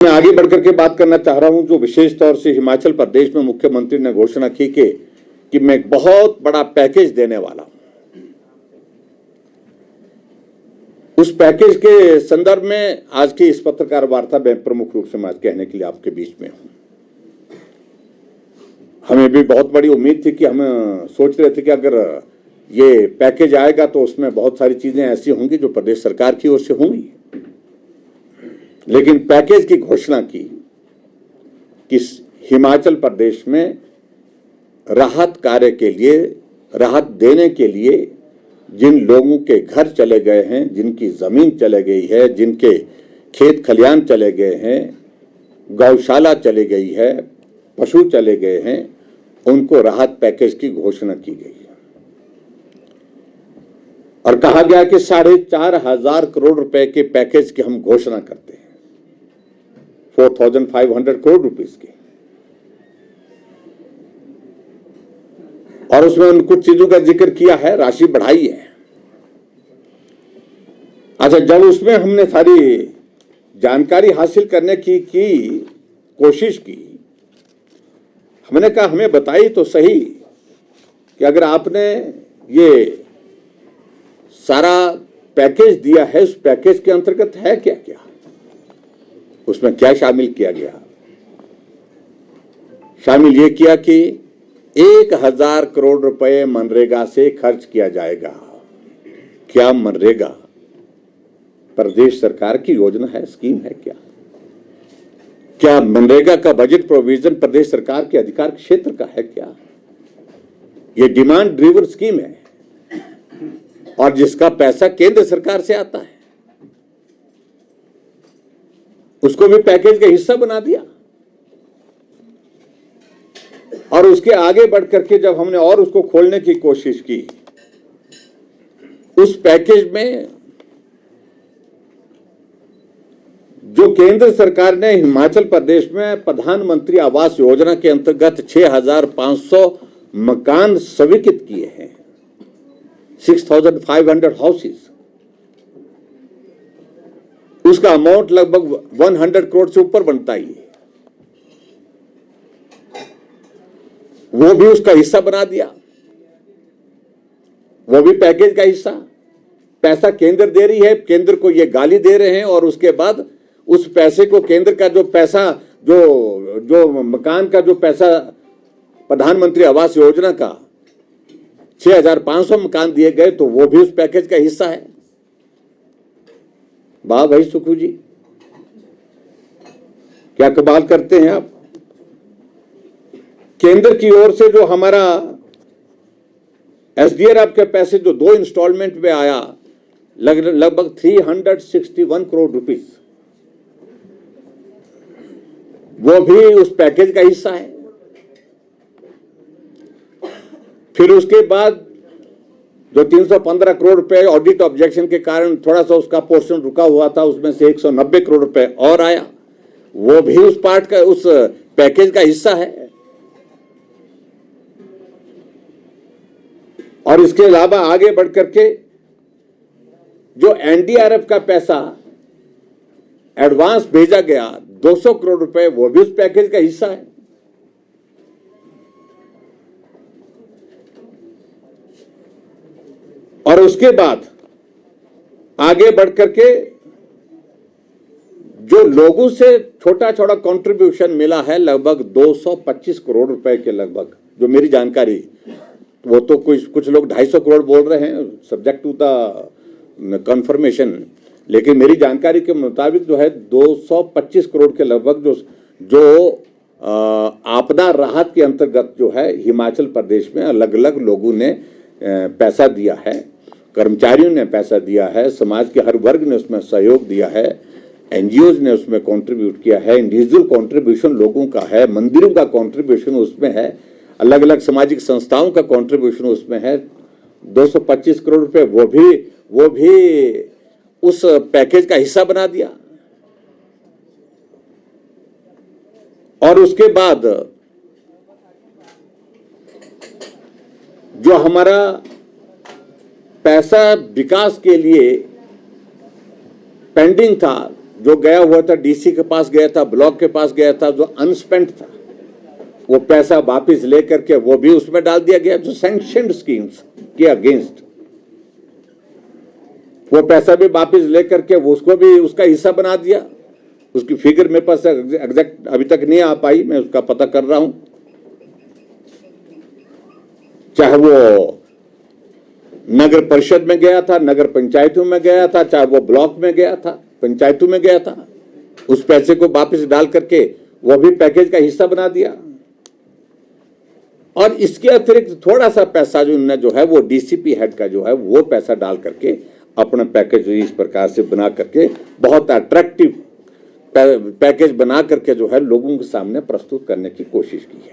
मैं आगे बढ़कर के बात करना चाह रहा हूं जो विशेष तौर से हिमाचल प्रदेश में मुख्यमंत्री ने घोषणा की कि मैं एक बहुत बड़ा पैकेज देने वाला हूं। उस पैकेज के संदर्भ में आज की इस पत्रकार वार्ता में प्रमुख रूप से मैं आज कहने के लिए आपके बीच में हूं। हमें भी बहुत बड़ी उम्मीद थी कि हम सोच रहे थे कि अगर ये पैकेज आएगा तो उसमें बहुत सारी चीजें ऐसी होंगी जो प्रदेश सरकार की ओर से होंगी, लेकिन पैकेज की घोषणा की कि हिमाचल प्रदेश में राहत कार्य के लिए, राहत देने के लिए जिन लोगों के घर चले गए हैं, जिनकी जमीन चले गई है, जिनके खेत खलियान चले गए हैं, गौशाला चली गई है, पशु चले गए हैं, उनको राहत पैकेज की घोषणा की गई है और कहा गया कि 4,500 करोड़ रुपए के पैकेज की हम घोषणा करते हैं, 4,500 करोड़ रुपीस की। और उसमें उन कुछ चीजों का जिक्र किया है, राशि बढ़ाई है। अच्छा, जब उसमें हमने सारी जानकारी हासिल करने की कोशिश की, हमने कहा हमें बताइए तो सही कि अगर आपने ये सारा पैकेज दिया है, उस पैकेज के अंतर्गत है क्या क्या, उसमें क्या शामिल किया गया। शामिल ये किया कि 1,000 करोड़ रुपए मनरेगा से खर्च किया जाएगा। क्या मनरेगा प्रदेश सरकार की योजना है, स्कीम है क्या? क्या मनरेगा का बजट प्रोविजन प्रदेश सरकार के अधिकार क्षेत्र का है क्या? यह डिमांड ड्रिवन स्कीम है और जिसका पैसा केंद्र सरकार से आता है, उसको भी पैकेज का हिस्सा बना दिया। और उसके आगे बढ़ करके जब हमने और उसको खोलने की कोशिश की, उस पैकेज में जो केंद्र सरकार ने हिमाचल प्रदेश में प्रधानमंत्री आवास योजना के अंतर्गत 6,500 मकान स्वीकृत किए हैं, 6,500 हाउसेस, उसका अमाउंट लगभग 100 करोड़ से ऊपर बनता ही है, वो भी उसका हिस्सा बना दिया। वो भी पैकेज का हिस्सा। पैसा केंद्र दे रही है, केंद्र को ये गाली दे रहे हैं और उसके बाद उस पैसे को, केंद्र का जो पैसा, जो मकान का जो पैसा प्रधानमंत्री आवास योजना का 6,500 मकान दिए गए, तो वो भी उस पैकेज का हिस्सा है। वाह भाई सुखू जी, क्या कमाल करते हैं आप। केंद्र की ओर से जो हमारा एसडीआरएफ के पैसे जो 2 इंस्टॉलमेंट में आया, लगभग 361 करोड़ रुपीस, वो भी उस पैकेज का हिस्सा है। फिर उसके बाद जो 315 करोड़ रुपए ऑडिट ऑब्जेक्शन के कारण थोड़ा सा उसका पोर्शन रुका हुआ था, उसमें से 190 करोड़ रुपए और आया, वो भी उस पार्ट का, उस पैकेज का हिस्सा है। और इसके अलावा आगे बढ़ करके जो एनडीआरएफ का पैसा एडवांस भेजा गया 200 करोड़ रुपए, वो भी उस पैकेज का हिस्सा है। और उसके बाद आगे बढ़ करके जो लोगों से छोटा छोटा कंट्रीब्यूशन मिला है, लगभग 225 करोड़ रुपए के लगभग, जो मेरी जानकारी, वो तो कुछ लोग 250 करोड़ बोल रहे हैं, सब्जेक्ट टू द कंफर्मेशन, लेकिन मेरी जानकारी के मुताबिक जो है 225 करोड़ के लगभग जो आपदा राहत के अंतर्गत जो है हिमाचल प्रदेश में अलग अलग लोगों ने पैसा दिया है, कर्मचारियों ने पैसा दिया है, समाज के हर वर्ग ने उसमें सहयोग दिया है, एनजीओज ने उसमें कंट्रीब्यूट किया है, इंडिविजुअल कंट्रीब्यूशन लोगों का है, मंदिरों का कंट्रीब्यूशन उसमें है, अलग अलग सामाजिक संस्थाओं का कंट्रीब्यूशन उसमें है। 225 करोड़ रुपए वो भी उस पैकेज का हिस्सा बना दिया। और उसके बाद जो हमारा पैसा विकास के लिए पेंडिंग था, जो गया हुआ था डीसी के पास गया था, ब्लॉक के पास गया था, जो अनस्पेंट था वो पैसा वापस लेकर के वो भी उसमें डाल दिया गया, जो सैंक्शनड स्कीम्स के अगेंस्ट वो पैसा भी वापस लेकर के उसको भी उसका हिस्सा बना दिया। उसकी फिगर मेरे पास एग्जैक्ट अभी तक नहीं आ पाई, मैं उसका पता कर रहा हूं। चाहे वो नगर परिषद में गया था, नगर पंचायतों में गया था, चाहे वो ब्लॉक में गया था, पंचायतों में गया था, उस पैसे को वापस डाल करके वो भी पैकेज का हिस्सा बना दिया। और इसके अतिरिक्त थोड़ा सा पैसा जो उन्होंने जो है वो डीसीपी हेड का जो है वो पैसा डाल करके अपना पैकेज इस प्रकार से बना करके बहुत अट्रैक्टिव पैकेज बना करके जो है लोगों के सामने प्रस्तुत करने की कोशिश की है।